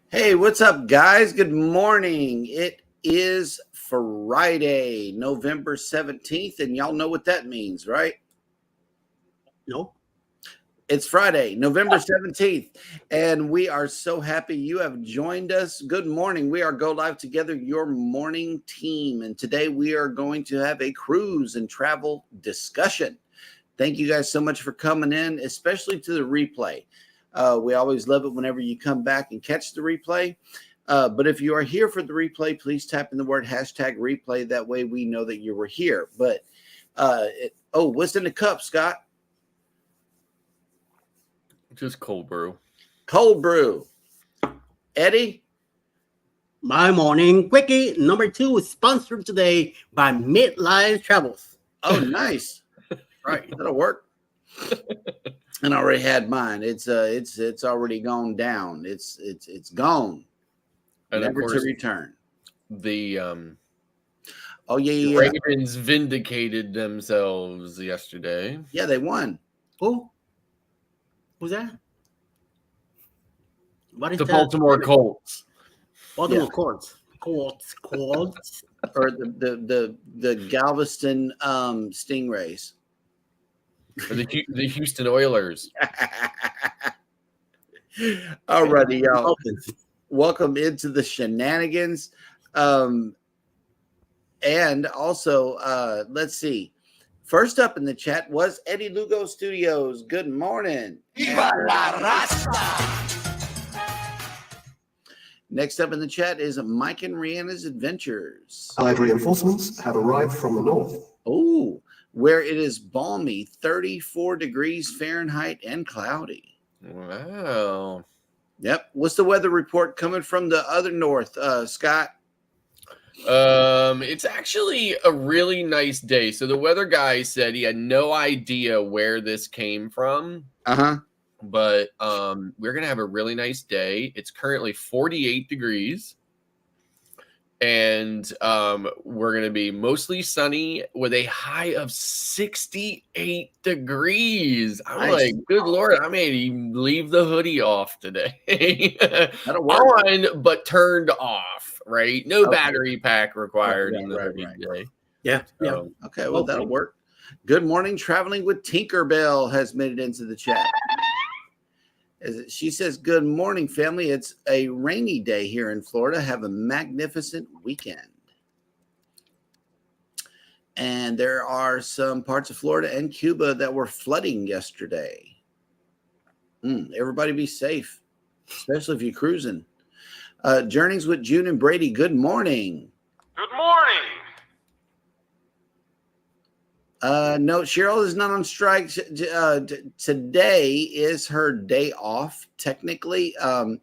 Hey, what's up, guys? Good morning. It is Friday, November 17th, and y'all know what that means, right? No. It's Friday, November 17th, and we are so happy you have joined us. Good morning. We are Go Live Together, your morning team, and today we are going to have a cruise and travel discussion. Thank you guys so much for coming in, especially to the replay. We always love it whenever you come back and catch the replay. But if you are here for the replay, please type in the word #replay. That way we know that you were here. But what's in the cup, Scott? Just cold brew. Cold brew. Eddie? My morning quickie number 2 is sponsored today by Midlife Travels. Oh, nice. Right, that'll work. And I already had mine. It's already gone down. It's gone. And Never of course, to return. The yeah. Ravens vindicated themselves yesterday. Yeah, they won. Who? Who's that? What is The that? Baltimore Colts. Baltimore Colts. Or the Galveston Stingrays. Or the Houston Oilers. Alrighty, y'all. Welcome into the shenanigans. And also, let's see. First up in the chat was Eddie Lugo Studios. Good morning. Viva la Rasta! Next up in the chat is Mike and J&S Adventures. Allied reinforcements have arrived from the north. Oh, where it is balmy, 34 degrees Fahrenheit and cloudy. Wow. Yep. What's the weather report coming from the other north, Scott? It's actually a really nice day. So the weather guy said he had no idea where this came from. Uh-huh. But we're gonna have a really nice day. It's currently 48 degrees. And we're going to be mostly sunny with a high of 68 degrees. I'm Nice. like, good Lord, I may even leave the hoodie off today. That'll work. On, but turned off, right? No battery pack required in the hoodie today. Yeah. Okay, well, that'll work. Good morning. Traveling with Tinkerbell has made it into the chat. She says, good morning, family. It's a rainy day here in Florida. Have a magnificent weekend. And there are some parts of Florida and Cuba that were flooding yesterday. Everybody be safe, especially if you're cruising. Journeys with June and Brady. Good morning. Good morning. No, Cheryl is not on strike. Today is her day off, technically. And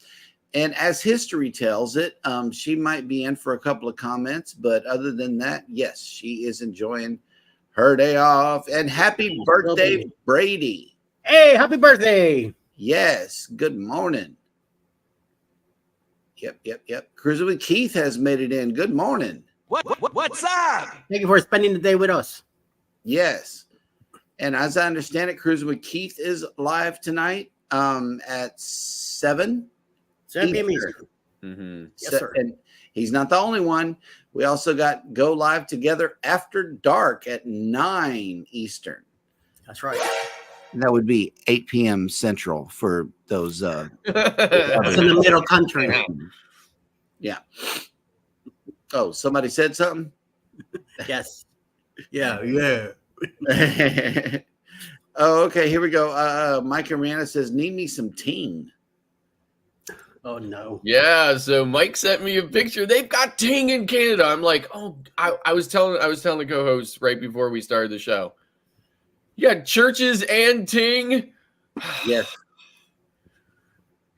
as history tells it, she might be in for a couple of comments. But other than that, yes, she is enjoying her day off. And happy birthday, Brady. Hey, happy birthday. Yes, good morning. Yep. Cruising with Keith has made it in. Good morning. What's up? Thank you for spending the day with us. Yes. And as I understand it, Cruising with Keith is live tonight at 7 p.m. Eastern. Mm-hmm. Yes, sir. And he's not the only one. We also got Go Live Together After Dark at 9 Eastern. That's right. That would be 8 p.m. Central for those. It's in the middle country. Yeah. Oh, somebody said something? Yes. Yeah. Oh, okay. Here we go. Mike and Rihanna says, need me some ting. Oh, no. Yeah, so Mike sent me a picture. They've got ting in Canada. I'm like, oh, I was telling the co-host right before we started the show. You got churches and ting. Yes.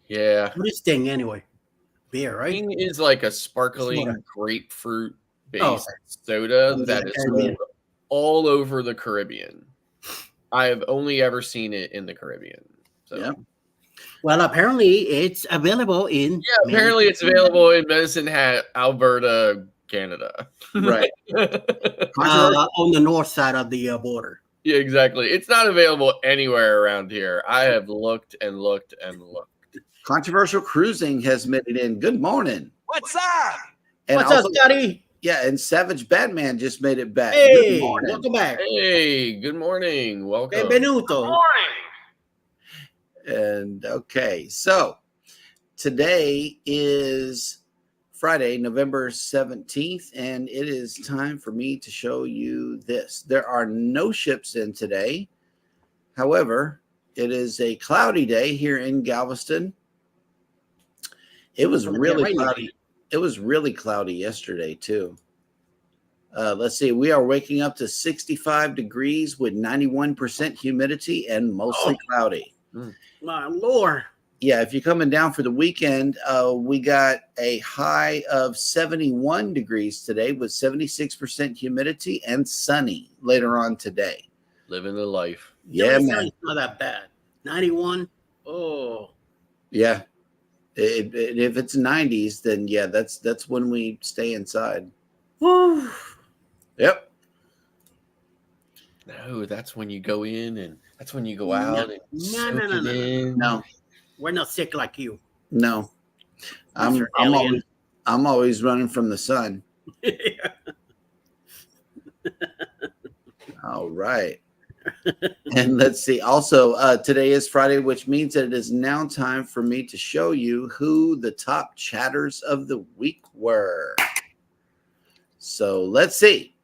Yeah. What is Sting anyway? Beer, right? Ting is like a sparkling Soda. grapefruit-based soda that is sold all over the Caribbean. I have only ever seen it in the Caribbean. So. Yeah. Well, apparently it's available in. Yeah, apparently it's available in Medicine Hat, Alberta, Canada. Right. On the north side of the border. Yeah, exactly. It's not available anywhere around here. I have looked and looked and looked. Controversial Cruising has made it in. Good morning. What's up? And What's also, up, Scotty? yeah, and Savage Batman just made it back. Hey, Good morning. welcome back. Hey, good morning. Welcome. Benvenuto. Morning. And okay, so today is Friday, November 17th, and it is time for me to show you this. There are no ships in today. However, it is a cloudy day here in Galveston. It was really cloudy. It was really cloudy yesterday, too. Let's see. We are waking up to 65 degrees with 91% humidity and mostly cloudy. My Lord. Yeah, if you're coming down for the weekend, we got a high of 71 degrees today with 76% humidity and sunny later on today. Living the life. Yeah, man. It's not that bad. 91. Oh. Yeah. If it's 90s, then yeah, that's when we stay inside. Woo. Yep. No, that's when you go in and that's when you go out. And No. No. We're not sick like you. No. Mr. Alien. I'm always running from the sun. All right. And let's see. Also, today is Friday, which means that it is now time for me to show you who the top chatters of the week were. So let's see.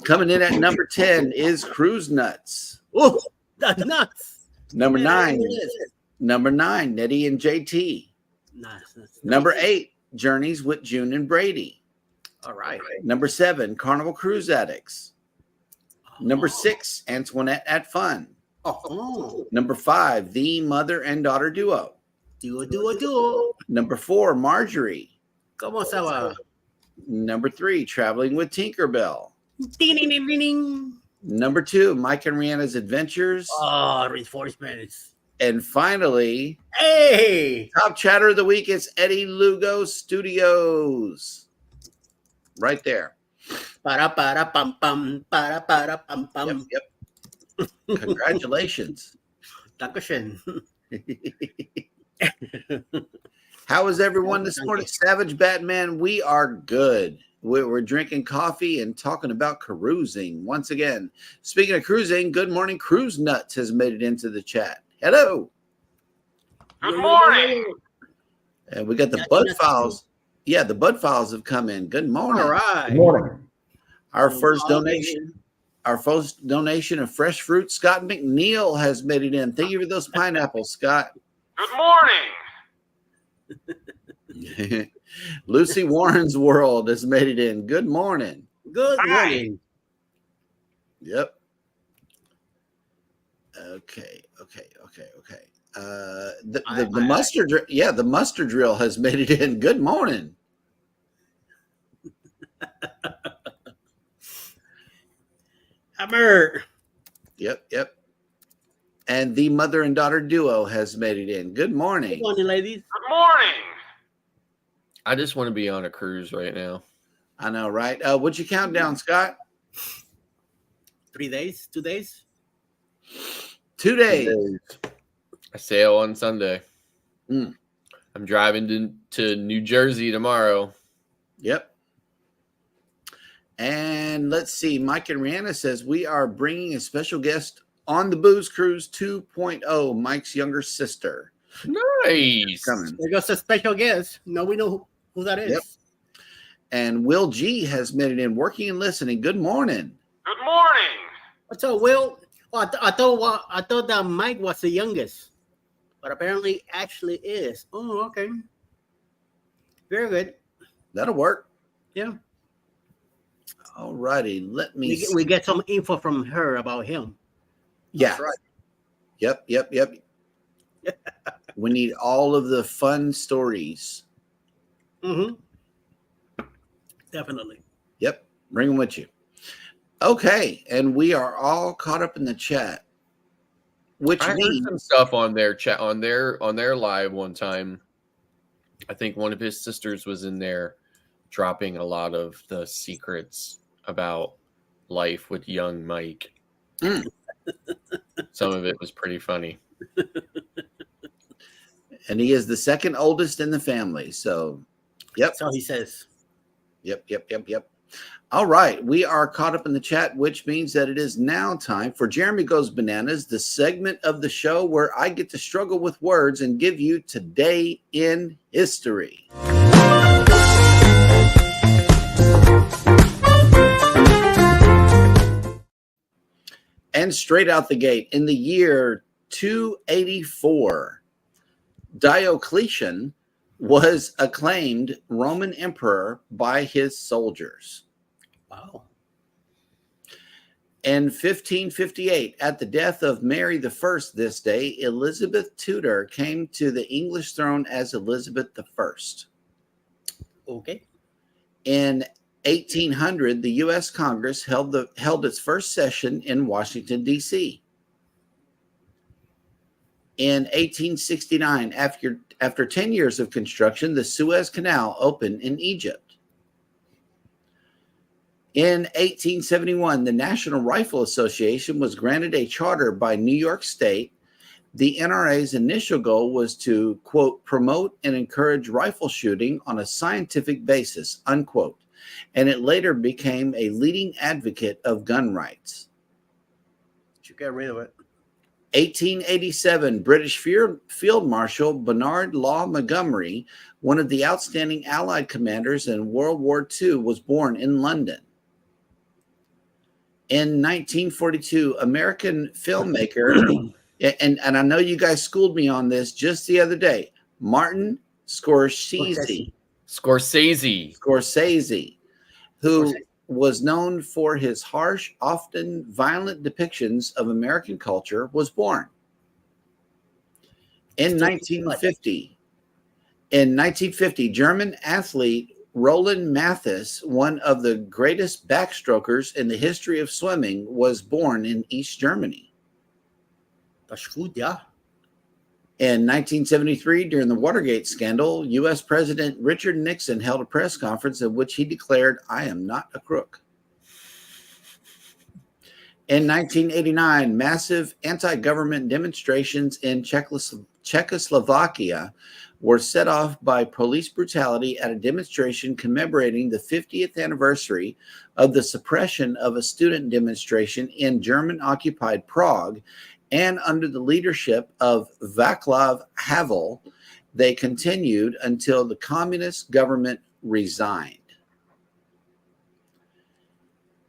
Coming in at number 10 is Cruise Nuts. Oh, that's nuts. Number Yeah, 9. it is. Number 9, Nettie and JT. Nice. Number 8, Journeys with June and Brady. All right. Number 7, Carnival Cruise Addicts. Number 6, Antoinette at Fun. Oh. Number 5, The Mother and Daughter Duo. Duo. Number 4, Marjorie. ¿Cómo estaba? Number 3, Traveling with Tinkerbell. Ding. Number 2, Mike and Rihanna's Adventures. Oh, reinforcements. And finally, Hey. top chatter of the week is Eddie Lugo Studios. Right there. Para pam pam. Yep. Congratulations. Dankeschön. How is everyone this morning? Savage Batman, we are good. We're drinking coffee and talking about cruising. Once again, speaking of cruising, good morning. Cruise Nuts has made it into the chat. Hello. Good morning. And we got the Bud Files. Yeah, the Bud Files have come in. Good morning. All right. Good morning. Our first donation of fresh fruit, Scott McNeil has made it in. Thank you for those pineapples, Scott. Good morning. Lucy Warren's World has made it in. Good morning. Good Hi. morning. Yep. Okay. The mustard, the mustard drill has made it in. Good morning. Hammer. Yep. And the Mother and Daughter Duo has made it in. Good morning. Good morning, ladies. Good morning. I just want to be on a cruise right now. I know, right? What'd you count down, Scott? 3 days? 2 days? 2 days. I sail on Sunday. Mm. I'm driving to New Jersey tomorrow. Yep. And let's see. Mike and Rihanna says we are bringing a special guest on the Booze Cruise 2.0, Mike's younger sister. Nice. Coming. There goes a special guest. Now we know who that is. Yep. And Will G has made it in. Working and listening. Good morning. Good morning. What's up, Will? Oh, I thought that Mike was the youngest, but apparently actually is. Oh, okay. Very good. That'll work. Yeah. All righty. Let me see. We get some info from her about him. Yeah. That's right. Yep. We need all of the fun stories. Mm-hmm. Definitely. Yep. Bring them with you. Okay. And we are all caught up in the chat. Which I heard means some stuff on their chat on their live one time. I think one of his sisters was in there dropping a lot of the secrets about life with young Mike. Mm. Some of it was pretty funny. And he is the second oldest in the family. So, yep. That's all he says. Yep. All right. We are caught up in the chat, which means that it is now time for Jeremy Goes Bananas, the segment of the show where I get to struggle with words and give you Today in History. And straight out the gate, in the year 284, Diocletian was acclaimed Roman emperor by his soldiers. Wow. In 1558, at the death of Mary I this day, Elizabeth Tudor came to the English throne as Elizabeth I. Okay. In 1800, the U.S. Congress held its first session in Washington, D.C. In 1869, after 10 years of construction, the Suez Canal opened in Egypt. In 1871, the National Rifle Association was granted a charter by New York State. The NRA's initial goal was to, quote, promote and encourage rifle shooting on a scientific basis, unquote. And it later became a leading advocate of gun rights. You got rid of it. 1887, British Field Marshal Bernard Law Montgomery, one of the outstanding Allied commanders in World War II, was born in London. In 1942, American filmmaker, and I know you guys schooled me on this just the other day, Martin Scorsese, who was known for his harsh, often violent depictions of American culture, was born. In 1950, German athlete Roland Matthes, one of the greatest backstrokers in the history of swimming, was born in East Germany. That's good, yeah. In 1973, during the Watergate scandal, U.S. President Richard Nixon held a press conference in which he declared, "I am not a crook." In 1989, massive anti-government demonstrations in Czechoslovakia were set off by police brutality at a demonstration commemorating the 50th anniversary of the suppression of a student demonstration in German-occupied Prague. And under the leadership of Václav Havel, they continued until the communist government resigned.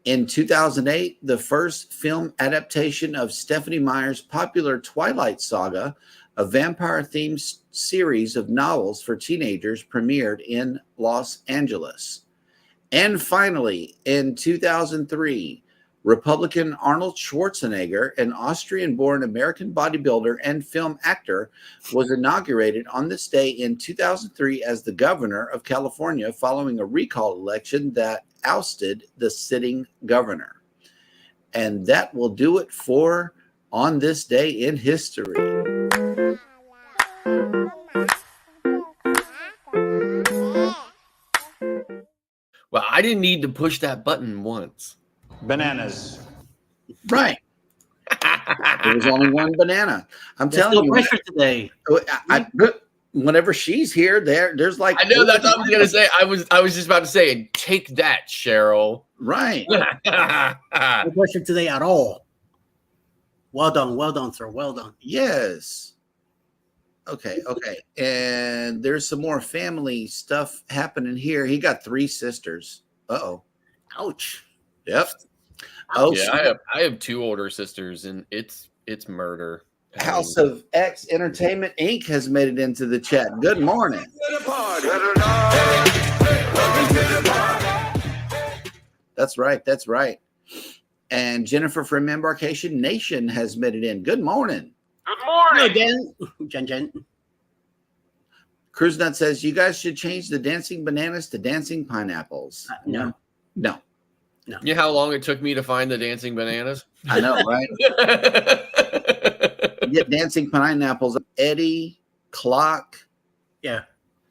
In 2008, the first film adaptation of Stephenie Meyer's popular Twilight Saga, a vampire-themed series of novels for teenagers, premiered in Los Angeles. And finally, in 2003, Republican Arnold Schwarzenegger, an Austrian-born American bodybuilder and film actor, was inaugurated on this day in 2003 as the governor of California following a recall election that ousted the sitting governor. And that will do it for On This Day in History. Well, I didn't need to push that button once. Bananas. Right. There was only one banana. I'm There's telling no you. pressure today. Whenever she's here, there's like I know that's what I was gonna say. I was just about to say, take that, Cheryl. Right. No pressure today at all. Well done, sir. Well done. Yes. Okay. And there's some more family stuff happening here. He got 3 sisters. Uh-oh. Ouch. Yep. Oh, Yeah, I have 2 older sisters, and it's murder. House of X Entertainment Inc. has made it into the chat. Good morning. That's right. And Jennifer from Embarkation Nation has made it in. Good morning. Good morning. Again, Jen. Cruise Nut says you guys should change the dancing bananas to dancing pineapples. No. No. You know how long it took me to find the dancing bananas? I know, right? Get dancing pineapples, Eddie, Clock, Yeah.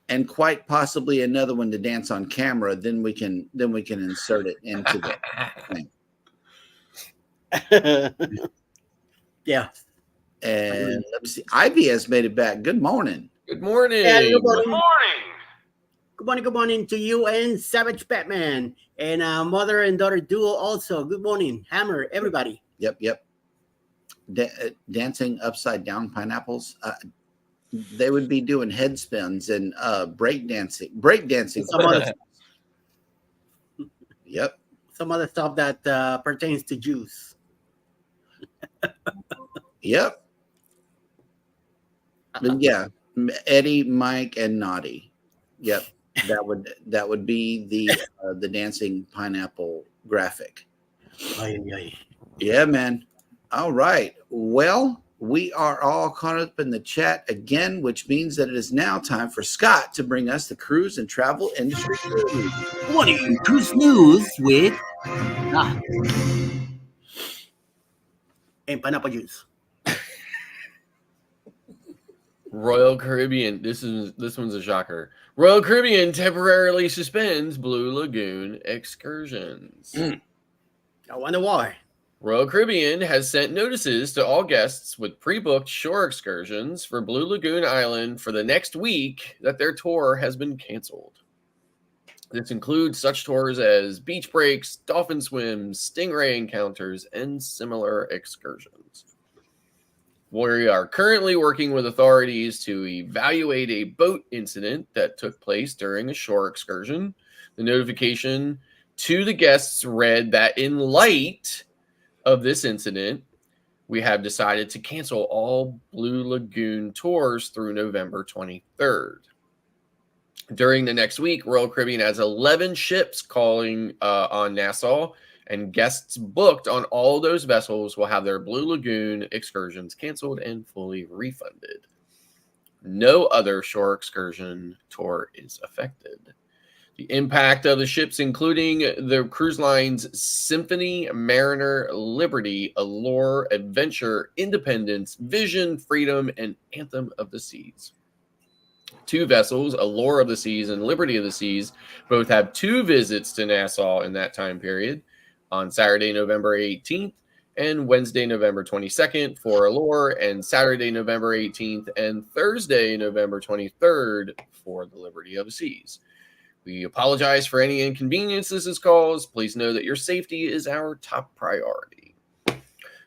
and quite possibly another one to dance on camera. Then we can insert it into the thing. Yeah. And let me see. Ivy has made it back. Good morning. Good morning. And good Good morning. morning. Good morning to you and Savage Batman. And mother and daughter duo also. Good morning. Hammer, everybody. Yep. Dancing upside down pineapples. They would be doing head spins and break dancing. Some other, Yep. some other stuff that pertains to juice. Yep. But yeah, Eddie, Mike, and Naughty. Yep. That would be the dancing pineapple graphic. Ay, ay. Yeah, man. All right. Well, we are all caught up in the chat again, which means that it is now time for Scott to bring us the cruise and travel industry news. Good morning. Cruise News with and pineapple juice. Royal Caribbean. This one's a shocker. Royal Caribbean temporarily suspends Blue Lagoon excursions. I wonder why. Royal Caribbean has sent notices to all guests with pre-booked shore excursions for Blue Lagoon Island for the next week that their tour has been canceled. This includes such tours as beach breaks, dolphin swims, stingray encounters, and similar excursions. We are currently working with authorities to evaluate a boat incident that took place during a shore excursion. The notification to the guests read that in light of this incident, we have decided to cancel all Blue Lagoon tours through November 23rd. During the next week, Royal Caribbean has 11 ships calling on Nassau, and guests booked on all those vessels will have their Blue Lagoon excursions canceled and fully refunded. No other shore excursion tour is affected. The impact of the ships, including the cruise lines Symphony, Mariner, Liberty, Allure, Adventure, Independence, Vision, Freedom, and Anthem of the Seas. Two vessels, Allure of the Seas and Liberty of the Seas, both have 2 visits to Nassau in that time period, on Saturday, November 18th, and Wednesday, November 22nd for Allure, and Saturday, November 18th, and Thursday, November 23rd for the Liberty of the Seas. We apologize for any inconvenience this has caused. Please know that your safety is our top priority.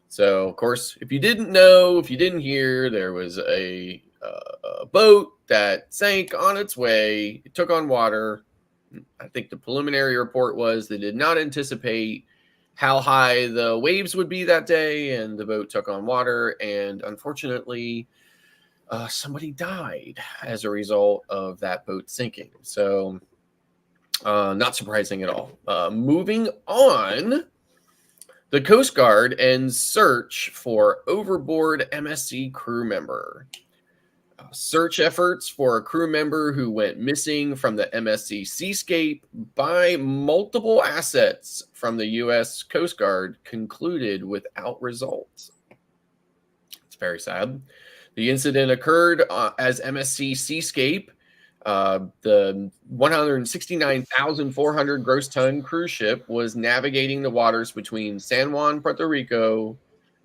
So, of course, if you didn't know, if you didn't hear, there was a boat that sank on its way. It took on water. I think the preliminary report was they did not anticipate how high the waves would be that day, and the boat took on water. And unfortunately, somebody died as a result of that boat sinking. So, not surprising at all. Moving on, the Coast Guard ends search for overboard MSC crew member. Search efforts for a crew member who went missing from the MSC Seascape by multiple assets from the U.S. Coast Guard concluded without results. It's very sad. The incident occurred as MSC Seascape, the 169,400 gross ton cruise ship, was navigating the waters between San Juan, Puerto Rico,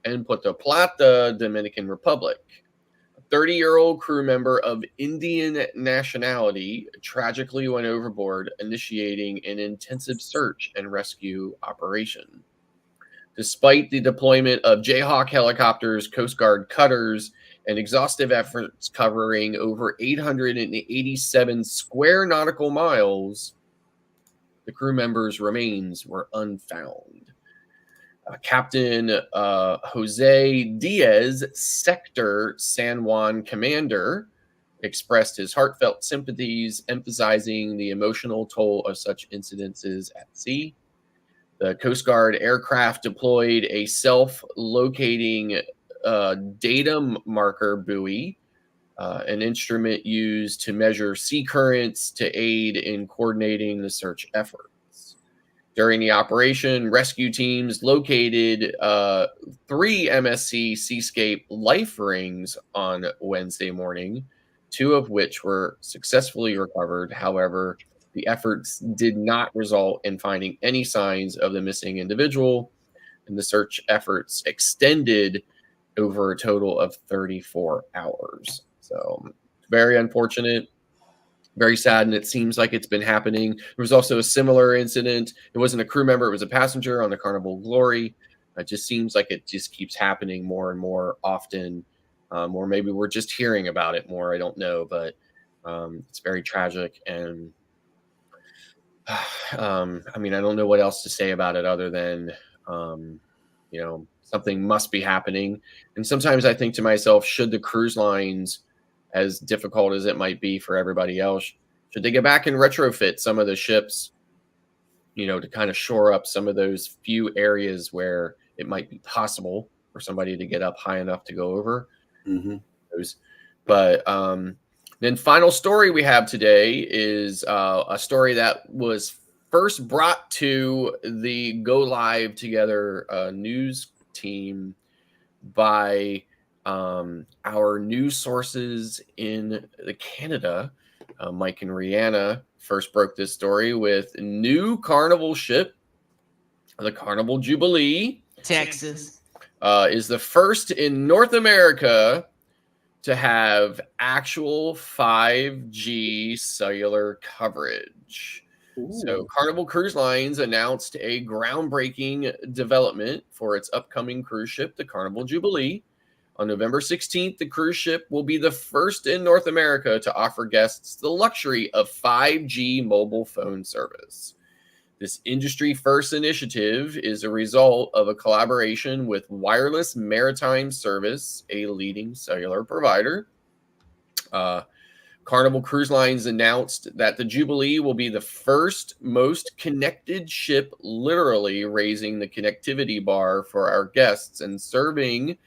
and Puerto Plata, Dominican Republic. 30-year-old crew member of Indian nationality tragically went overboard, initiating an intensive search and rescue operation. Despite the deployment of Jayhawk helicopters, Coast Guard cutters, and exhaustive efforts covering over 887 square nautical miles, the crew members' remains were unfound. Captain Jose Diaz, Sector San Juan commander, expressed his heartfelt sympathies, emphasizing the emotional toll of such incidences at sea. The Coast Guard aircraft deployed a self-locating data marker buoy, an instrument used to measure sea currents to aid in coordinating the search effort. During the operation, rescue teams located 3 MSC Seascape life rings on Wednesday morning, 2 of which were successfully recovered. However, the efforts did not result in finding any signs of the missing individual, and the search efforts extended over a total of 34 hours. So, Very unfortunate, very sad, and it seems like it's been happening. There was also a similar incident. It wasn't a crew member, it was a passenger on the Carnival Glory. It just seems like it just keeps happening more and more often, or maybe we're just hearing about it more. I don't know, but it's very tragic. And I mean, I don't know what else to say about it other than, something must be happening. And sometimes I think to myself, should the cruise lines, as difficult as it might be for everybody else, should they get back and retrofit some of the ships, to kind of shore up some of those few areas where it might be possible for somebody to get up high enough to go over those. But then final story we have today is a story that was first brought to the Go Live Together news team by our news sources in Canada. Mike and Rihanna first broke this story with new Carnival ship, the Carnival Jubilee, Texas, is the first in North America to have actual 5G cellular coverage. Ooh. So Carnival Cruise Lines announced a groundbreaking development for its upcoming cruise ship, the Carnival Jubilee. On November 16th, the cruise ship will be the first in North America to offer guests the luxury of 5G mobile phone service. This industry-first initiative is a result of a collaboration with Wireless Maritime Service, a leading cellular provider. Carnival Cruise Lines announced that the Jubilee will be the first most connected ship, literally raising the connectivity bar for our guests and serving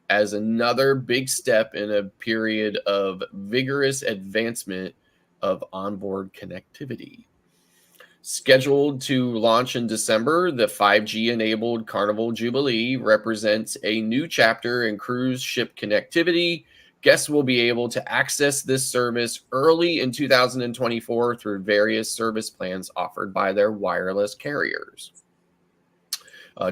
as another big step in a period of vigorous advancement of onboard connectivity. Scheduled to launch in December, the 5G-enabled Carnival Jubilee represents a new chapter in cruise ship connectivity. Guests will be able to access this service early in 2024 through various service plans offered by their wireless carriers.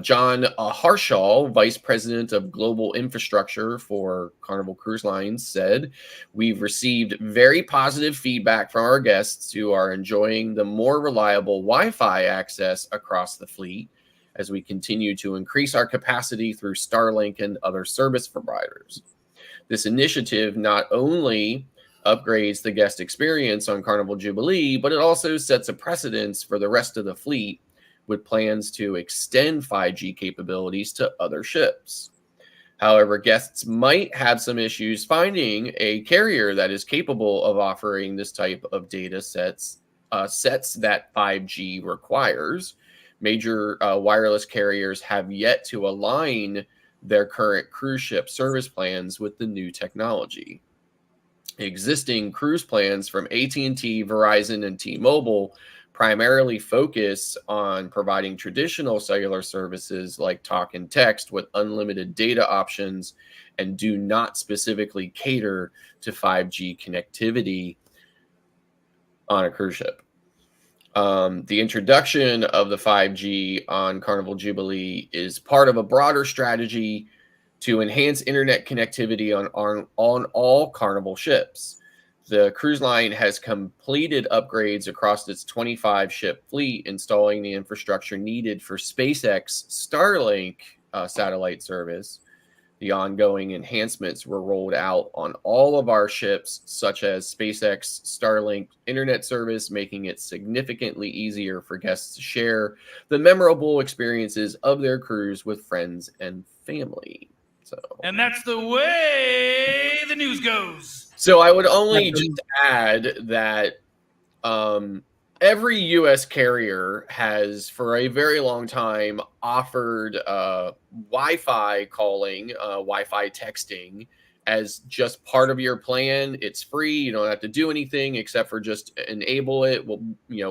John Harshall, Vice President of Global Infrastructure for Carnival Cruise Lines, said, "We've received very positive feedback from our guests who are enjoying the more reliable Wi-Fi access across the fleet as we continue to increase our capacity through Starlink and other service providers. This initiative not only upgrades the guest experience on Carnival Jubilee, but it also sets a precedence for the rest of the fleet, with plans to extend 5G capabilities to other ships. However, guests might have some issues finding a carrier that is capable of offering this type of data sets that 5G requires. Major wireless carriers have yet to align their current cruise ship service plans with the new technology. Existing cruise plans from AT&T, Verizon, and T-Mobile primarily focus on providing traditional cellular services like talk and text with unlimited data options and do not specifically cater to 5G connectivity on a cruise ship. The introduction of the 5G on Carnival Jubilee is part of a broader strategy to enhance internet connectivity on all Carnival ships. The cruise line has completed upgrades across its 25 ship fleet, installing the infrastructure needed for SpaceX Starlink satellite service. The ongoing enhancements were rolled out on all of our ships, such as SpaceX Starlink internet service, making it significantly easier for guests to share the memorable experiences of their cruise with friends and family. and that's the way the news goes. So I would only just add that every U.S. carrier has, for a very long time, offered Wi-Fi calling, Wi-Fi texting as just part of your plan. It's free. You don't have to do anything except for just enable it. Well,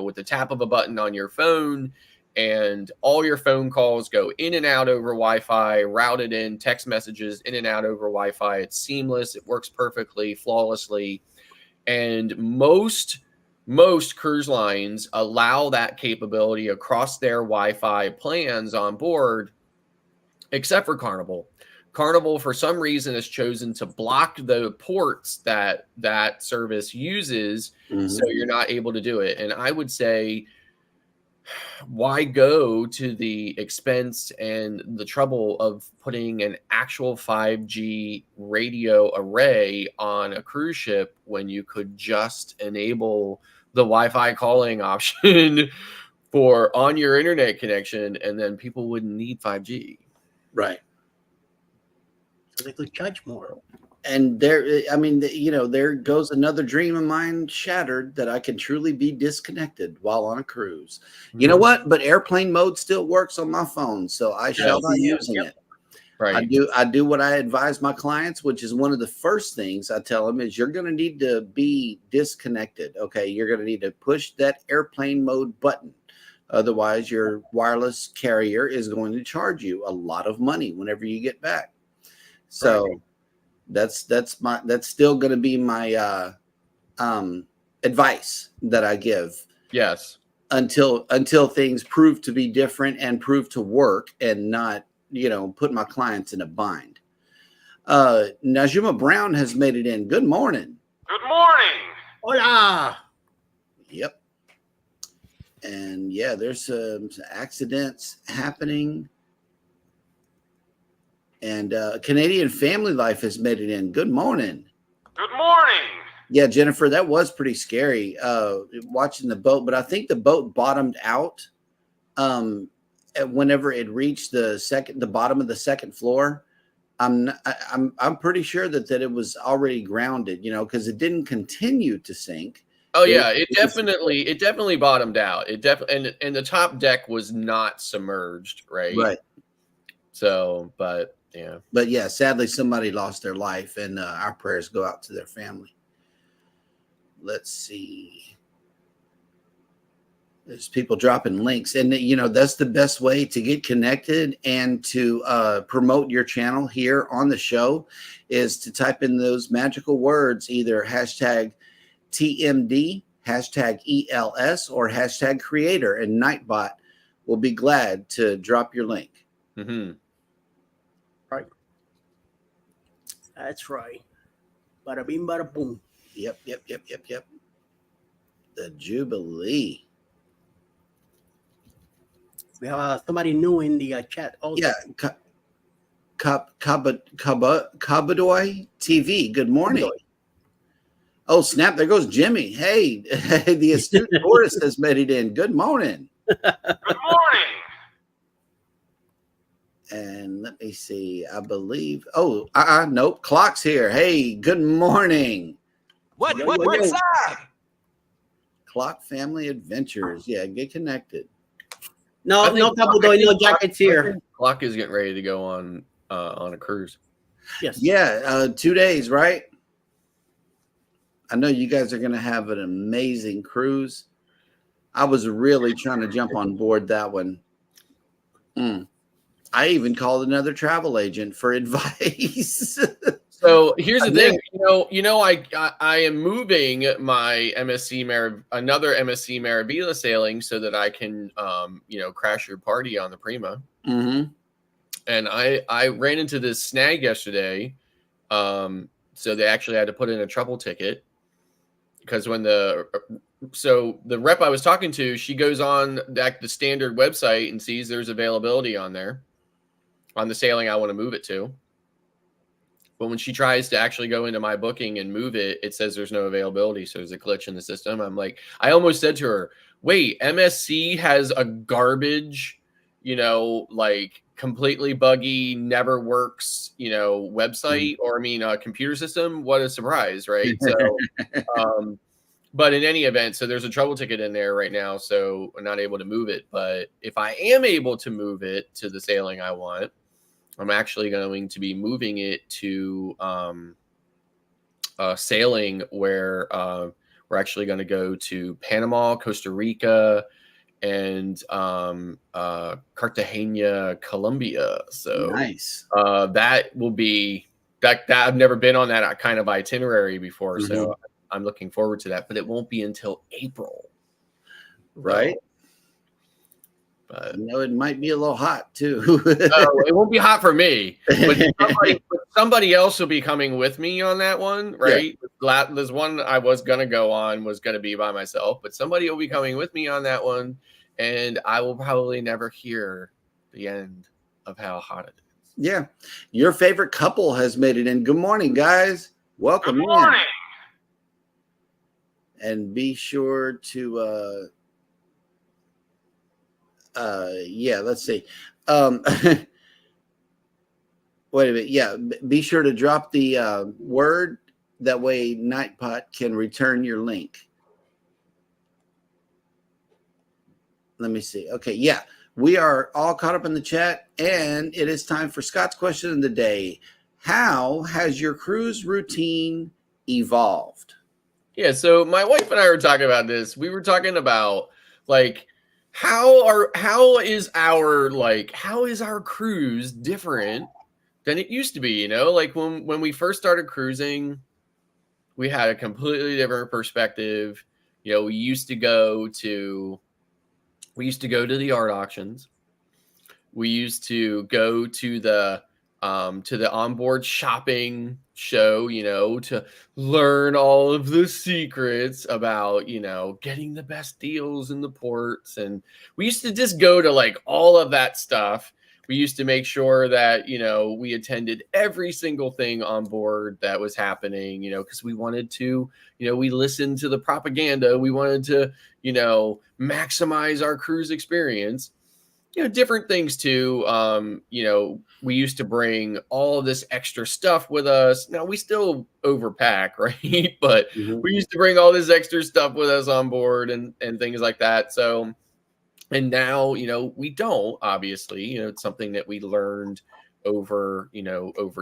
with the tap of a button on your phone, and all your phone calls go in and out over Wi-Fi, routed in, text messages in and out over Wi-Fi. It's seamless. It works perfectly, flawlessly. And most cruise lines allow that capability across their Wi-Fi plans on board, except for Carnival. Carnival, for some reason, has chosen to block the ports that that service uses, so you're not able to do it. And I would say, why go to the expense and the trouble of putting an actual 5G radio array on a cruise ship when you could just enable the Wi-Fi calling option for on your internet connection, and then people wouldn't need 5G. Right. So they could charge more. And there, I mean, there goes another dream of mine shattered, that I can truly be disconnected while on a cruise. You know what? But airplane mode still works on my phone, so I shall be using it. Right. I do what I advise my clients, which is one of the first things I tell them is you're going to need to be disconnected. Okay. You're going to need to push that airplane mode button. Otherwise, your wireless carrier is going to charge you a lot of money whenever you get back. So that's still going to be my advice that I give. Yes. Until things prove to be different and prove to work and not, put my clients in a bind. Najuma Brown has made it in. Good morning. Good morning. Hola. Yep. And yeah, there's some accidents happening. And Canadian Family Life has made it in. Good morning. Good morning. Yeah, Jennifer, that was pretty scary watching the boat, but I think the boat bottomed out whenever it reached the bottom of the second floor. I'm pretty sure that it was already grounded, because it didn't continue to sink. Oh yeah, it definitely bottomed out. And the top deck was not submerged, right? Right. So, but yeah, sadly somebody lost their life, and our prayers go out to their family. Let's see. There's people dropping links, and that's the best way to get connected and to promote your channel here on the show is to type in those magical words, either hashtag TMD, hashtag ELS, or hashtag creator, and Nightbot will be glad to drop your link. Mm-hmm. Right. That's right. Bada bing, bada boom. Yep. The Jubilee. We have somebody new in the chat. Also. Yeah. Kabadoy TV. Good morning. Oh, snap. There goes Jimmy. Hey, the astute tourist has made it in. Good morning. Good morning. And let me see. I believe. Oh, nope. Clock's here. Hey, good morning. What's up? Clock Family Adventures. Yeah, get connected. No Kabudoy, no jackets here. Clock is getting ready to go on a cruise. Yes. Yeah, 2 days, right? I know you guys are going to have an amazing cruise. I was really trying to jump on board that one. I even called another travel agent for advice. So here's the thing, I am moving my another MSC Maravilla sailing so that I can, crash your party on the Prima. Mm-hmm. And I ran into this snag yesterday. So they actually had to put in a trouble ticket because the rep I was talking to, she goes on the standard website and sees there's availability on there on the sailing I want to move it to. But when she tries to actually go into my booking and move it, it says there's no availability. So there's a glitch in the system. I'm like, I almost said to her, wait, MSC has a garbage, completely buggy, never works, website or computer system. What a surprise, right? So, but in any event, so there's a trouble ticket in there right now. So I'm not able to move it. But if I am able to move it to the sailing I want, I'm actually going to be moving it to sailing where we're actually going to go to Panama, Costa Rica, and Cartagena, Colombia. So nice. That will be that I've never been on that kind of itinerary before. Mm-hmm. So I'm looking forward to that, but it won't be until April. Right. But it might be a little hot too. it won't be hot for me. But somebody else will be coming with me on that one, right? Yeah. There's one I was gonna go on, was gonna be by myself, but somebody will be coming with me on that one, and I will probably never hear the end of how hot it is. Yeah. Your favorite couple has made it in. Good morning, guys. Welcome Good morning. in. And be sure to let's see. Wait a minute. Yeah, be sure to drop the word. That way Nightpot can return your link. Let me see. Okay, yeah. We are all caught up in the chat, and it is time for Scott's question of the day. How has your cruise routine evolved? Yeah, so my wife and I were talking about this. We were talking about like how is our cruise different than it used to be, you know? Like when we first started cruising, we had a completely different perspective. You know, we used to go to the art auctions. We used to go to the onboard shopping show, you know, to learn all of the secrets about, you know, getting the best deals in the ports. And we used to just go to like all of that stuff. We used to make sure that, you know, we attended every single thing on board that was happening, you know, because we wanted to, you know, we listened to the propaganda. We wanted to, you know, maximize our cruise experience. You know, different things too. You know, we used to bring all of this extra stuff with us. Now we still overpack, right? But we used to bring all this extra stuff with us on board and things like that. So, and now, you know, we don't, obviously, you know, it's something that we learned over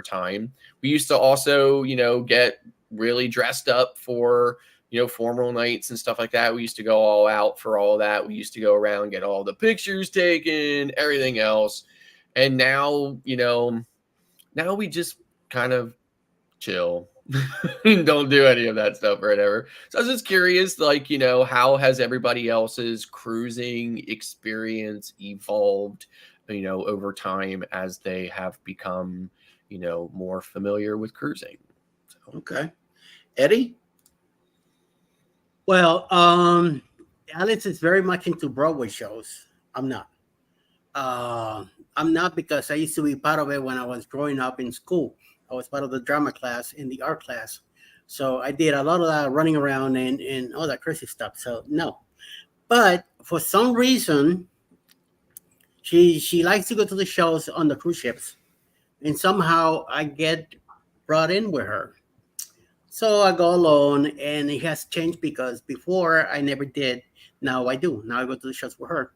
time. We used to also, you know, get really dressed up for, you know, formal nights and stuff like that. We used to go all out for all that. We used to go around, get all the pictures taken, everything else. And now, you know, now we just kind of chill and don't do any of that stuff or whatever. So I was just curious, like, you know, how has everybody else's cruising experience evolved, you know, over time as they have become, you know, more familiar with cruising? So. Okay. Eddie? Well, Alex is very much into Broadway shows. I'm not. I'm not, because I used to be part of it when I was growing up in school. I was part of the drama class in the art class. So I did a lot of that running around and all that crazy stuff. So no. But for some reason, she likes to go to the shows on the cruise ships. And somehow I get brought in with her. So I go alone, and it has changed because before I never did. Now I do. Now I go to the shows with her.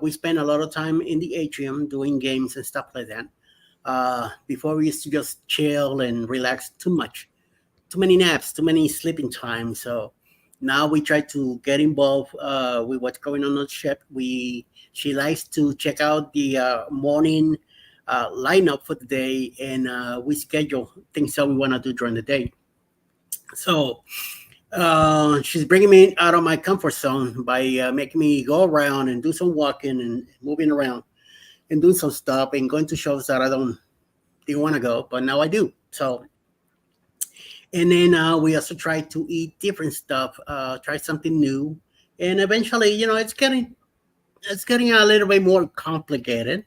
We spend a lot of time in the atrium doing games and stuff like that. Before we used to just chill and relax too much. Too many naps, too many sleeping time. So now we try to get involved with what's going on the ship. She likes to check out the morning lineup for the day, and we schedule things that we want to do during the day. So she's bringing me out of my comfort zone by making me go around and do some walking and moving around and doing some stuff and going to shows that I didn't want to go, but now I do. So, and then we also try to eat different stuff, try something new, and eventually, you know, it's getting a little bit more complicated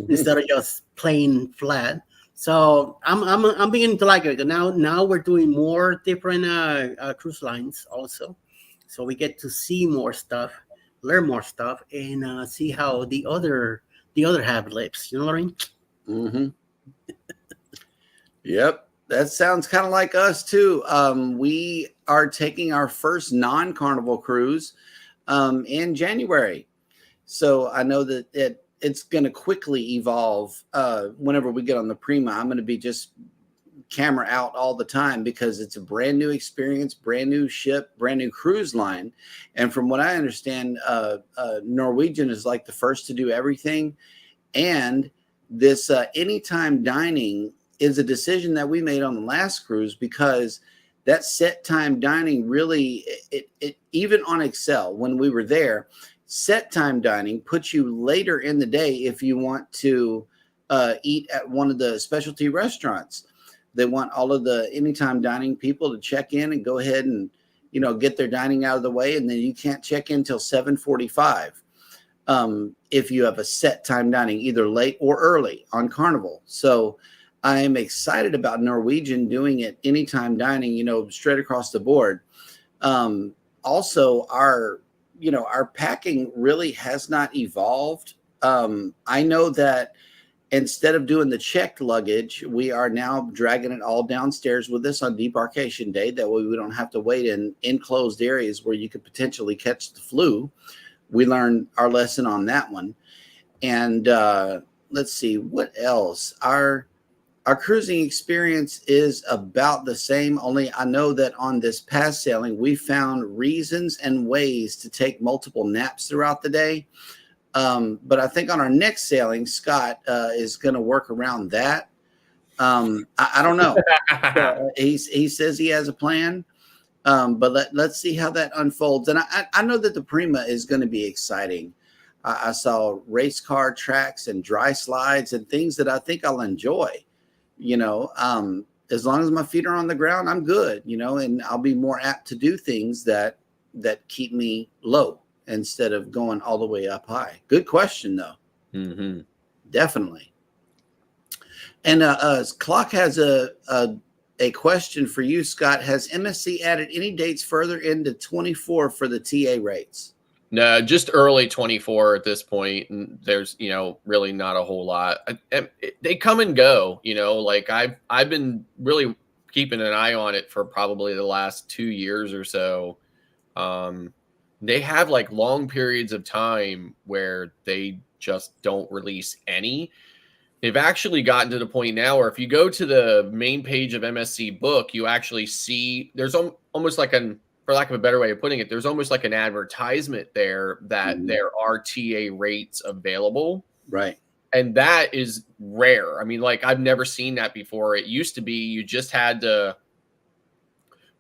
instead of just plain flat. So I'm beginning to like it. Now we're doing more different cruise lines also, so we get to see more stuff, learn more stuff, and see how the other half lives. You know what I mean? Mm-hmm. Yep, that sounds kind of like us too. We are taking our first non-carnival cruise in January, so I know that it's going to quickly evolve. Whenever we get on the Prima, I'm going to be just camera out all the time because it's a brand new experience, brand new ship, brand new cruise line. And from what I understand, Norwegian is like the first to do everything. And this anytime dining is a decision that we made on the last cruise, because that set time dining really, it even on Excel when we were there, Set time dining puts you later in the day if you want to eat at one of the specialty restaurants. They want all of the anytime dining people to check in and go ahead and, get their dining out of the way, and then you can't check in till 7:45. If you have a set time dining, either late or early on Carnival. So I am excited about Norwegian doing it anytime dining, straight across the board. Also, our packing really has not evolved. I know that instead of doing the checked luggage, we are now dragging it all downstairs with us on debarkation day. That way we don't have to wait in enclosed areas where you could potentially catch the flu. We learned our lesson on that one. And let's see, what else? Our cruising experience is about the same, only I know that on this past sailing, we found reasons and ways to take multiple naps throughout the day. But I think on our next sailing, Scott is going to work around that. I don't know. He says he has a plan, but let's see how that unfolds. And I know that the Prima is going to be exciting. I saw race car tracks and dry slides and things that I think I'll enjoy. As long as my feet are on the ground, I'm good. And I'll be more apt to do things that keep me low instead of going all the way up high. Good question, though. Mm-hmm. Definitely. And Clock has a question for you, Scott. Has MSC added any dates further into 24 for the TA rates? No, just early 24 at this point. And there's, really not a whole lot. They come and go, like I've been really keeping an eye on it for probably the last 2 years or so. They have like long periods of time where they just don't release any. They've actually gotten to the point now where if you go to the main page of MSC Book, you actually see there's almost like for lack of a better way of putting it, there's almost like an advertisement there that there are TA rates available. Right. And that is rare. I mean, like I've never seen that before. It used to be you just had to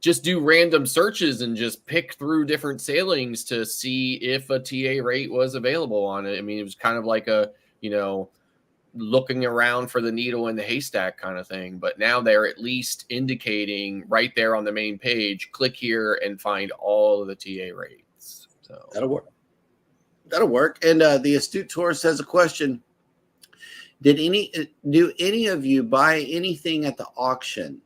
just do random searches and just pick through different sailings to see if a TA rate was available on it. I mean, it was kind of like a, looking around for the needle in the haystack kind of thing. But now they're at least indicating right there on the main page, click here and find all of the TA rates. So that'll work. And the Astute Tourist has a question. Do any of you buy anything at the auction?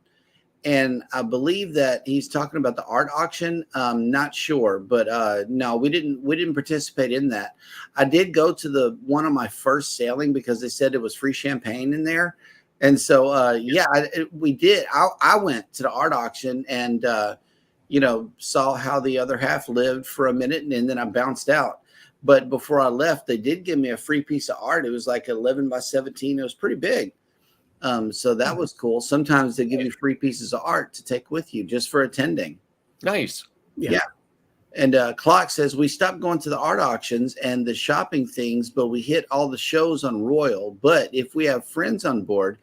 And I believe that he's talking about the art auction. Not sure, but no, we didn't participate in that. I did go to the one on my first sailing because they said it was free champagne in there, and so we did. I went to the art auction and saw how the other half lived for a minute, and then I bounced out. But before I left, they did give me a free piece of art. It was like 11 by 17. It was pretty big. So that was cool. Sometimes they give you free pieces of art to take with you just for attending. Nice. Yeah. And Clock says we stopped going to the art auctions and the shopping things, but we hit all the shows on Royal. But if we have friends on board,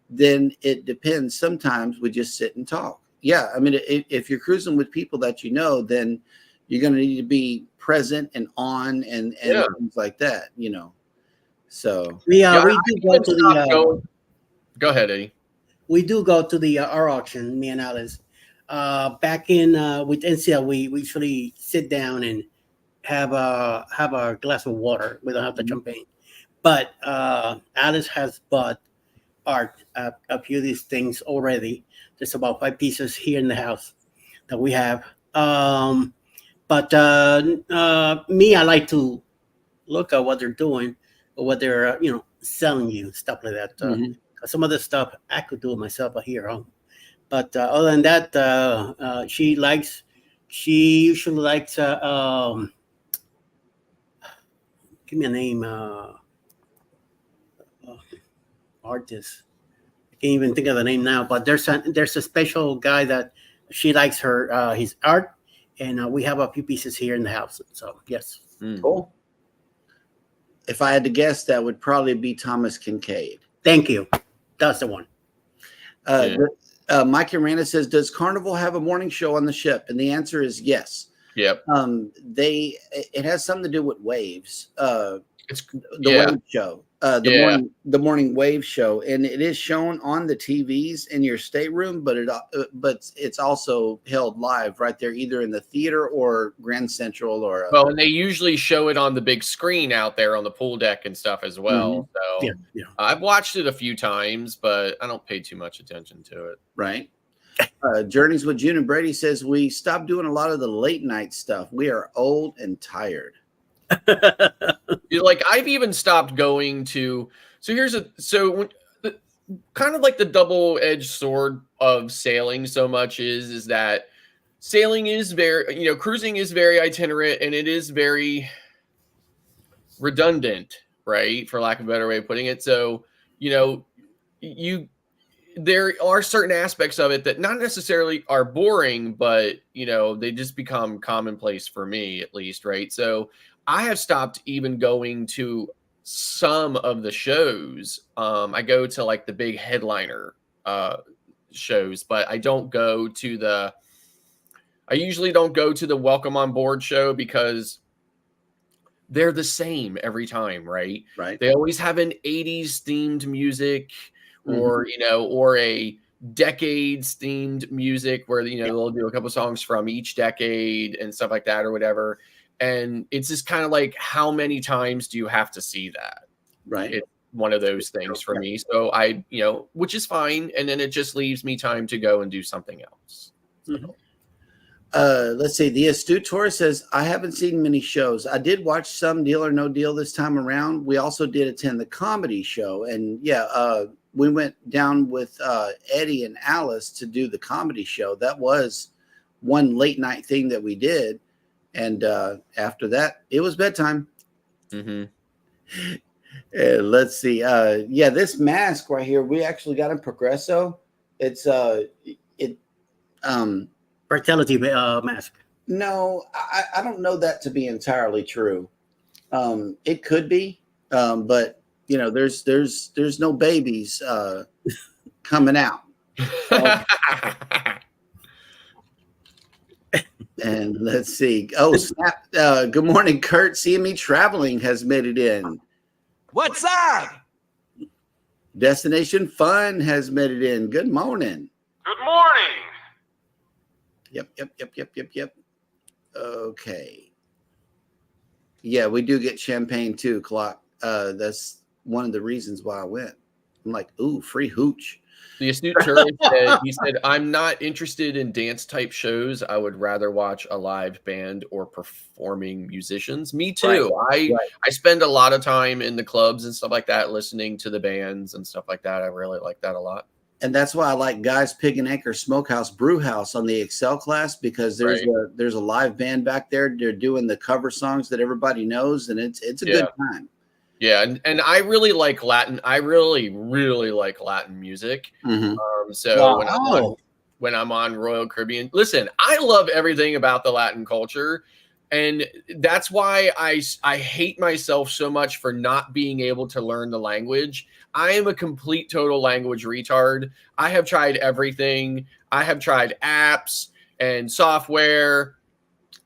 then it depends. Sometimes we just sit and talk. Yeah. I mean, if you're cruising with people that then you're going to need to be present and on and things like that, So we do go to the. Go ahead, Eddie. We do go to the our auction, me and Alice. Back in with NCL, we usually sit down and have a glass of water. We don't have the champagne, but Alice has bought art a few of these things already. There's about 5 pieces here in the house that we have. But me, I like to look at what they're doing or what they're selling you, stuff like that. Some of the stuff I could do it myself here, but other than that, she usually likes. Give me a name, artist. I can't even think of the name now, but there's a special guy that she likes his art, and we have a few pieces here in the house. So yes, cool. If I had to guess, that would probably be Thomas Kincaid. Thank you. That's the one. Mike Urana says, does Carnival have a morning show on the ship? And the answer is yes. Yep. It has something to do with waves. It's The yeah. wave show, Yeah. the morning wave show, and it is shown on the TVs in your stateroom, but it's also held live right there, either in the theater or Grand Central or. Well, and they usually show it on the big screen out there on the pool deck and stuff as well. So Yeah. I've watched it a few times, but I don't pay too much attention to it. Right. Journeys with June and Brady says we stopped doing a lot of the late night stuff. We are old and tired. Like I've even stopped going to. Kind of like the double-edged sword of sailing so much is that sailing is very, cruising is very itinerant and it is very redundant, right? For lack of a better way of putting it. So, there are certain aspects of it that not necessarily are boring, but they just become commonplace for me at least, right? So I have stopped even going to some of the shows. I go to like the big headliner shows, but I usually don't go to the welcome on board show because they're the same every time, right? Right. They always have an 80s themed music or a decades themed music where they'll do a couple songs from each decade and stuff like that or whatever. And it's just kind of like, how many times do you have to see that? Right. It's one of those things for me. So which is fine. And then it just leaves me time to go and do something else. Let's see. The Astute Tourist says, I haven't seen many shows. I did watch some Deal or No Deal this time around. We also did attend the comedy show. And we went down with Eddie and Alice to do the comedy show. That was one late night thing that we did. And after that, it was bedtime. Mm-hmm. Let's see. This mask right here, we actually got in Progresso. It's fertility mask. No, I don't know that to be entirely true. It could be, but there's no babies coming out. And let's see. Oh, snap. Good morning, Kurt. Seeing Me Traveling has made it in. What's up? Destination Fun has made it in. Good morning. Good morning. Yep. Okay. Yeah, we do get champagne too, Clock. That's one of the reasons why I went. I'm like, ooh, free hooch. The Astute Tourist said, I'm not interested in dance type shows. I would rather watch a live band or performing musicians. Me too. Right. I spend a lot of time in the clubs and stuff like that, listening to the bands and stuff like that. I really like that a lot. And that's why I like Guy's Pig and Anchor Smokehouse Brew House on the Excel class, because there's a live band back there. They're doing the cover songs that everybody knows, and it's a good time. Yeah, and I really like Latin. I really, really like Latin music. Mm-hmm. When I'm on Royal Caribbean, listen, I love everything about the Latin culture, and that's why I hate myself so much for not being able to learn the language. I am a complete total language retard. I have tried everything. I have tried apps and software,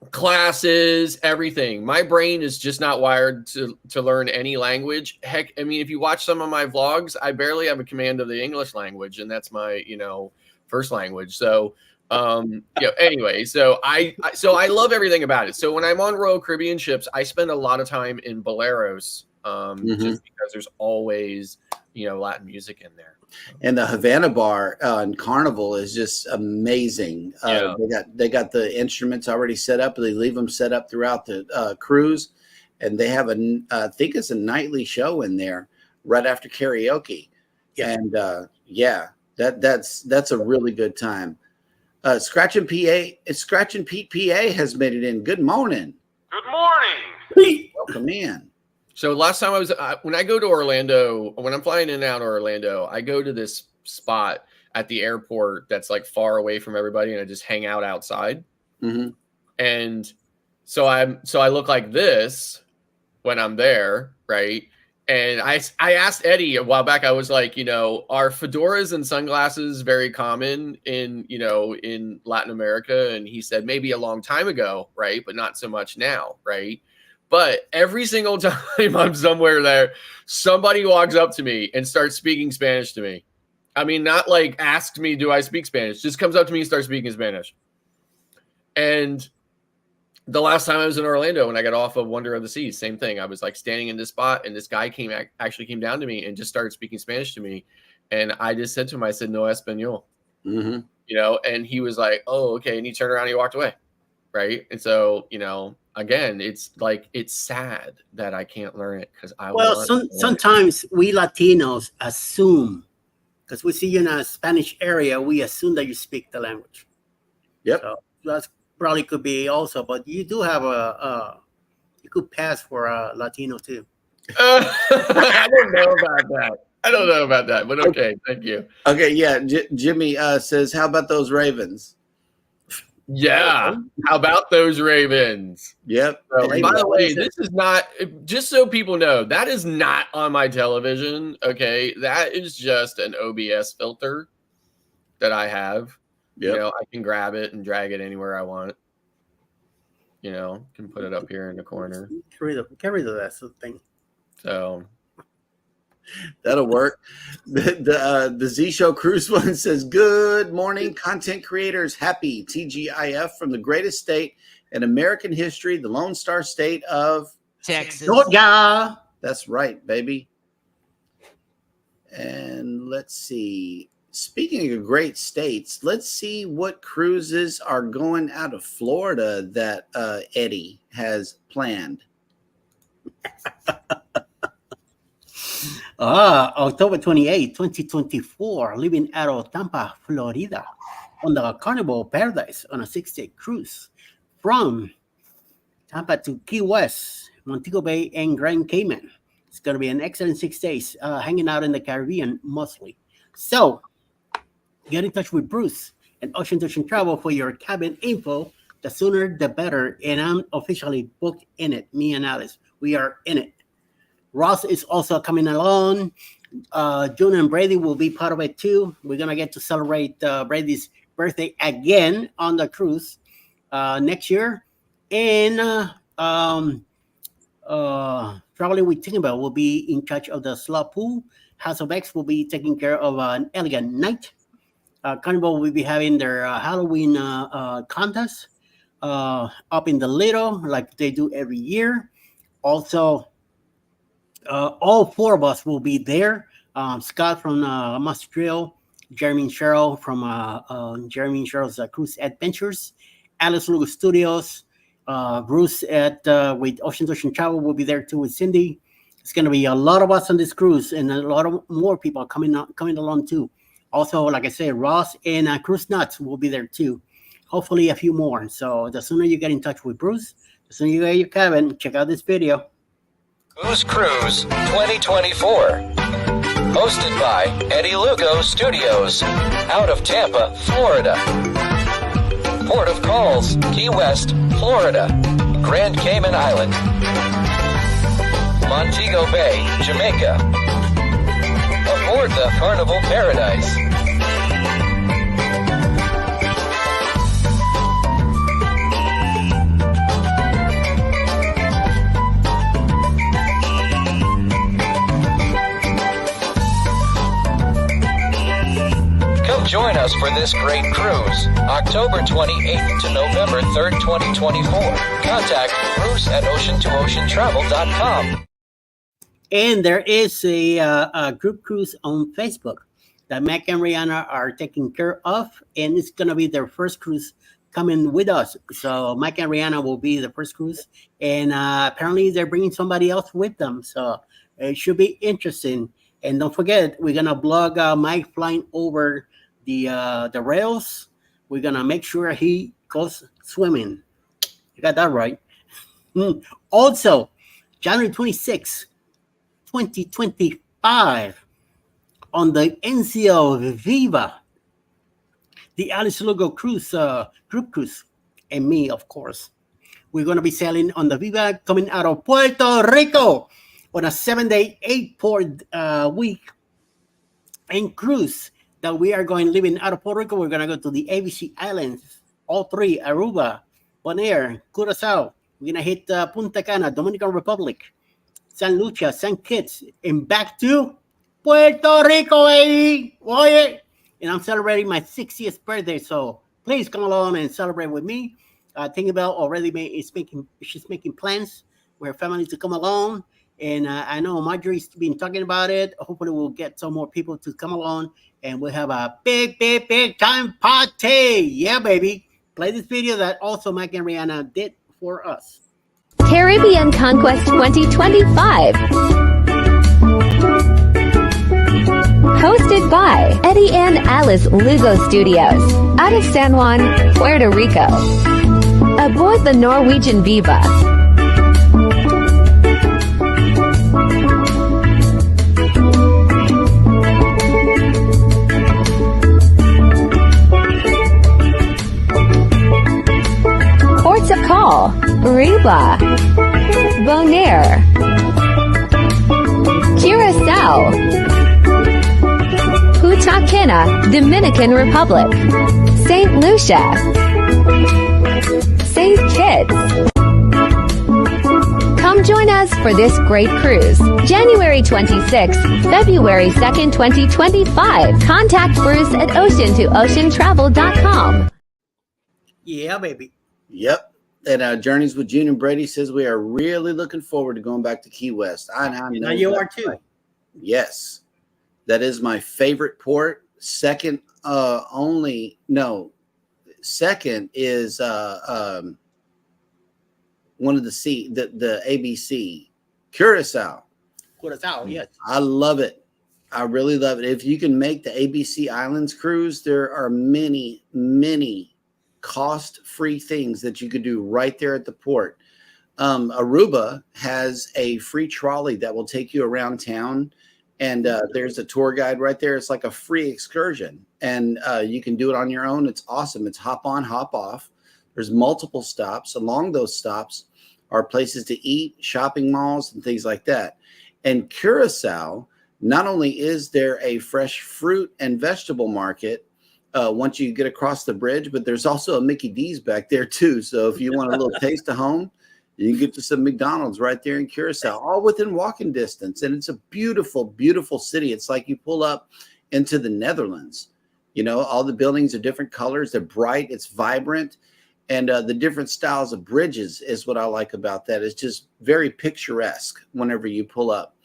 classes, everything. My brain is just not wired to learn any language. Heck, I mean, if you watch some of my vlogs, I barely have a command of the English language, and that's my first language. So anyway, so I love everything about it. So when I'm on Royal Caribbean ships, I spend a lot of time in boleros, just because there's always Latin music in there. And the Havana bar on Carnival is just amazing. They got the instruments already set up. They leave them set up throughout the cruise, and they have I think it's a nightly show in there right after karaoke. Yeah. And that's a really good time. Scratch and Pete PA has made it in. Good morning. Good morning. Welcome in. So last time when I go to Orlando, when I'm flying in and out of Orlando, I go to this spot at the airport that's like far away from everybody, and I just hang out outside. Mm-hmm. And so I look like this when I'm there, right? And I asked Eddie a while back, I was like, are fedoras and sunglasses very common in Latin America? And he said maybe a long time ago, right? But not so much now, right? But every single time I'm somewhere there, somebody walks up to me and starts speaking Spanish to me. I mean, not like asked me, do I speak Spanish? Just comes up to me and starts speaking Spanish. And the last time I was in Orlando, when I got off of Wonder of the Seas, same thing. I was like standing in this spot, and this guy actually came down to me and just started speaking Spanish to me. And I just said to him, I said, no español, and he was like, oh, okay. And he turned around and he walked away. Right. And so, again, it's like, it's sad that I can't learn it because sometimes we Latinos assume, because we see you in a Spanish area, we assume that you speak the language. Yep. So that's probably could be also, but you do have you could pass for a Latino too. I don't know about that, but okay, thank you. Okay, yeah. Jimmy says, how about those Ravens? Yeah, how about those Ravens? Yep. So, by the way, this is not, just so people know, that is not on my television, okay? That is just an OBS filter that I have. Yep. I can grab it and drag it anywhere I want. Can put it up here in the corner. Get rid of that thing. So that'll work. The Z Show Cruise one says, good morning, content creators. Happy TGIF from the greatest state in American history, the Lone Star State of Texas. Georgia. That's right, baby. And let's see. Speaking of great states, let's see what cruises are going out of Florida that Eddie has planned. October 28, 2024, leaving out of Tampa, Florida, on the Carnival Paradise on a 6-day cruise from Tampa to Key West, Montego Bay, and Grand Cayman. It's going to be an excellent 6 days, hanging out in the Caribbean mostly. So, get in touch with Bruce and Ocean to Ocean Travel for your cabin info. The sooner, the better. And I'm officially booked in it. Me and Alice, we are in it. Ross is also coming along. June and Brady will be part of it too. We're going to get to celebrate Brady's birthday again on the cruise next year. And Traveling with Tinkerbell will be in charge of the slot pool. House of X will be taking care of an elegant night. Carnival will be having their Halloween contest up in the Lido, like they do every year. Also, all four of us will be there. Scott from Must Drill, Jeremy and Cheryl from Jeremy and Cheryl's Cruise Adventures, Alice Lugo Studios, Bruce with Ocean to Ocean Travel will be there too with Cindy. It's going to be a lot of us on this cruise, and a lot of more people coming along too. Also, like I said, Ross and Cruise Nuts will be there too. Hopefully a few more. So the sooner you get in touch with Bruce, the sooner you get your cabin, check out this video. Who's Cruise 2024. Hosted by Eddie Lugo Studios. Out of Tampa, Florida. Port of Calls, Key West, Florida. Grand Cayman Island. Montego Bay, Jamaica. Aboard the Carnival Paradise. Come join us for this great cruise, October 28th to November 3rd, 2024. Contact Bruce at oceantooceantravel.com. And there is a group cruise on Facebook that Mac and Rihanna are taking care of, and it's going to be their first cruise coming with us. So Mac and Rihanna will be the first cruise, and apparently they're bringing somebody else with them. So it should be interesting. And don't forget, we're going to blog Mike flying over the rails. We're going to make sure he goes swimming. You got that right. Also, January 26th, 2025, on the NCL Viva, the Alice Lugo Cruise, group cruise, and me, of course. We're going to be sailing on the Viva coming out of Puerto Rico. on a 7-day, 8-port week and cruise that we are going living out of Puerto Rico. We're going to go to the ABC Islands, all three: Aruba, Bonaire, Curacao. We're going to hit Punta Cana, Dominican Republic, San Lucia, St. Kitts, and back to Puerto Rico, baby. Oye. And I'm celebrating my 60th birthday, so please come along and celebrate with me. Tinkerbell already she's making plans with her family to come along. And I know Marjorie's been talking about it. Hopefully we'll get some more people to come along and we'll have a big, big, big time party. Yeah, baby. Play this video that also Mike and Rihanna did for us. Caribbean Conquest 2025. Hosted by Eddie and Alice Lugo Studios, out of San Juan, Puerto Rico. Aboard the Norwegian Viva. Ports of call: Aruba, Bonaire, Curacao, Punta Cana, Dominican Republic, St. Lucia, St. Kitts. Come join us for this great cruise. January 26th, February 2nd, 2025. Contact Bruce at ocean2oceantravel.com. Yeah, baby. Yep. And Journeys with June and Brady says we are really looking forward to going back to Key West. I know you are too. Right. Yes. That is my favorite port. Second second is one of the ABC, Curacao. Curacao, yes. I love it. I really love it. If you can make the ABC Islands cruise, there are many, many cost-free things that you could do right there at the port. Aruba has a free trolley that will take you around town, and there's a tour guide right there. It's like a free excursion, and you can do it on your own. It's awesome. It's hop on, hop off. There's multiple stops. Along those stops are places to eat, shopping malls, and things like that. And Curacao, not only is there a fresh fruit and vegetable market once you get across the bridge, but there's also a Mickey D's back there too. So if you want a little taste of home, you can get to some McDonald's right there in Curacao, all within walking distance. And it's a beautiful, beautiful city. It's like you pull up into the Netherlands. You know, all the buildings are different colors. They're bright. It's vibrant. And the different styles of bridges is what I like about that. It's just very picturesque whenever you pull up.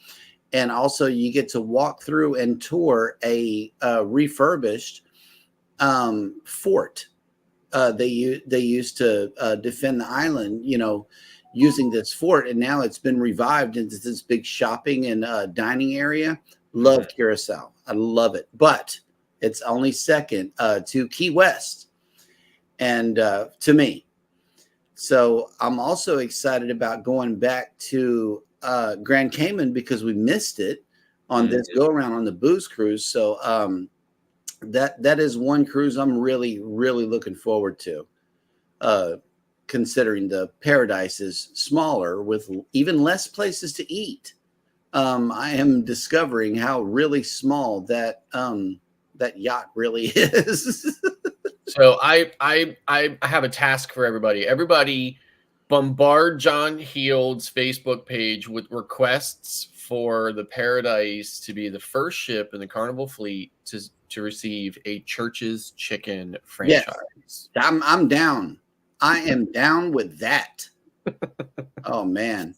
And also you get to walk through and tour a refurbished fort. They used to defend the island, you know, using this fort, and now it's been revived into this big shopping and dining area. Love Curacao. I love it, but it's only second to Key West and to me. So I'm also excited about going back to Grand Cayman because we missed it on this go around on the booze cruise. So that is one cruise I'm really, really looking forward to. Considering the Paradise is smaller with even less places to eat. I am discovering how really small that yacht really is. So I have a task for everybody. Everybody bombard John Heald's Facebook page with requests for the Paradise to be the first ship in the Carnival fleet to receive a Church's Chicken franchise. Yes, I'm down. I am down with that. Oh man.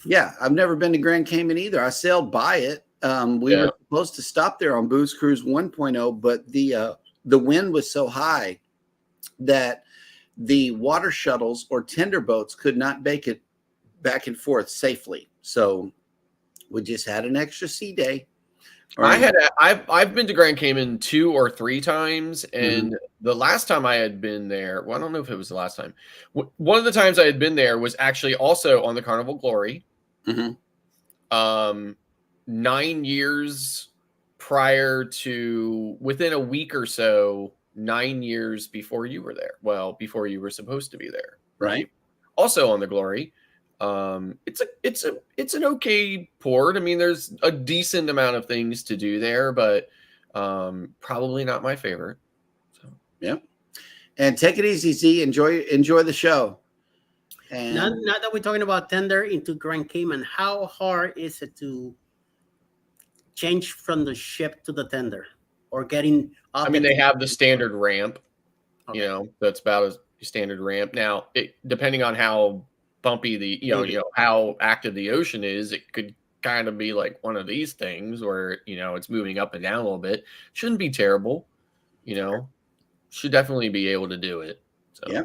Yeah, I've never been to Grand Cayman either. I sailed by it. We were supposed to stop there on Booze Cruise 1.0, but the wind was so high that the water shuttles or tender boats could not make it back and forth safely. So we just had an extra sea day. I've been to Grand Cayman 2 or 3 times, and the last time I had been there, well, I don't know if it was the last time. One of the times I had been there was actually also on the Carnival Glory. 9 years prior to, within a week or so, 9 years before you were there. Well, before you were supposed to be there, right? Also on the Glory. It's an okay port. I mean, there's a decent amount of things to do there, but probably not my favorite. So yeah. And take it easy, Z. Enjoy the show. And now that we're talking about tender into Grand Cayman, how hard is it to change from the ship to the tender, or getting off? I mean, they have the standard ramp. Okay. You know, that's about a standard ramp. Now, depending on how bumpy the how active the ocean is, it could kind of be like one of these things where it's moving up and down a little bit. Shouldn't be terrible. Should definitely be able to do it. So. Yeah.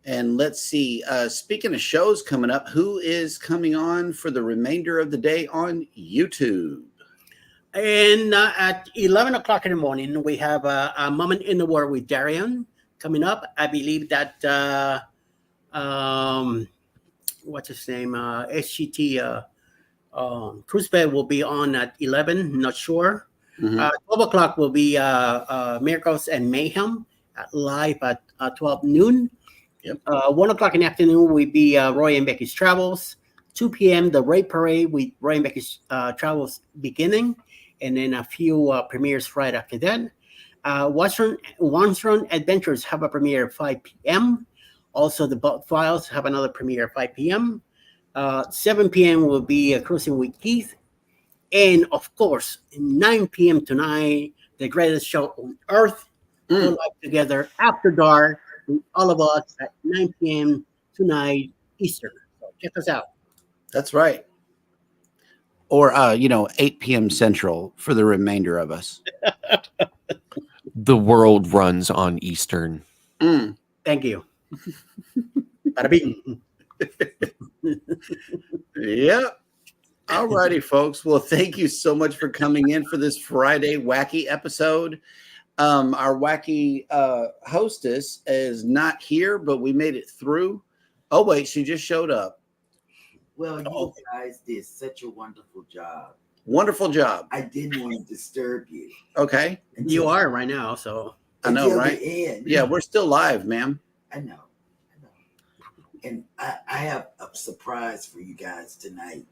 And let's see. Speaking of shows coming up, who is coming on for the remainder of the day on YouTube? And at 11 o'clock in the morning, we have a Moment in the War with Darian coming up. I believe that, what's his name? SGT Cruise Bed will be on at 11, not sure. 12 o'clock will be Miracles and Mayhem live at 12 noon. Yep. 1 o'clock in the afternoon will be Roy and Becky's Travels. 2 p.m. the Raid Parade with Roy and Becky's Travels beginning, and then a few premieres right after that. Western Adventures have a premiere at 5 p.m. Also, the Boat Files have another premiere at 5 p.m. 7 p.m. will be Cruising with Keith. And, of course, 9 p.m. tonight, the greatest show on Earth. We're live together after dark with all of us at 9 p.m. tonight Eastern. So check us out. That's right. Or, 8 p.m. Central for the remainder of us. The world runs on Eastern. Thank you. Bada bing. Yep. All righty, folks. Well, thank you so much for coming in for this Friday wacky episode. Our wacky hostess is not here, but we made it through. Oh, wait, she just showed up. Well, you guys did such a wonderful job. Wonderful job. I didn't want to disturb you. Okay. You are right now, so. I know, right? The end. Yeah, we're still live, ma'am. I know. And I have a surprise for you guys tonight.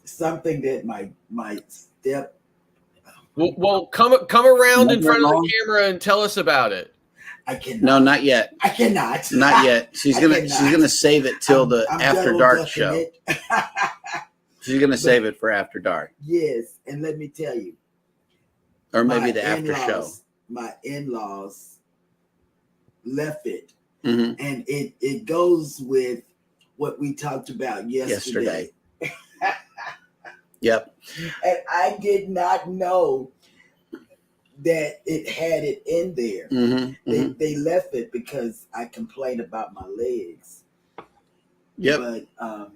Something that my step. Well, come around in front of the camera and tell us about it. I cannot. No, not yet. I cannot. Not yet. She's gonna save it till the after dark show. She's gonna save it for after dark. Yes, and let me tell you. Or maybe the after show. My in-laws left it. Mm-hmm. And it goes with what we talked about yesterday. Yep. And I did not know that it had it in there. They left it because I complained about my legs. Yep. But I'm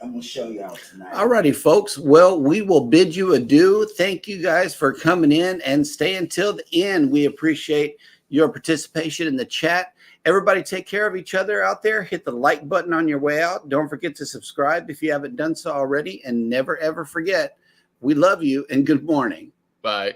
going to show y'all tonight. All righty, folks. Well, we will bid you adieu. Thank you guys for coming in and stay until the end. We appreciate your participation in the chat. Everybody take care of each other out there. Hit the like button on your way out. Don't forget to subscribe if you haven't done so already. And never, ever forget, we love you and good morning. Bye.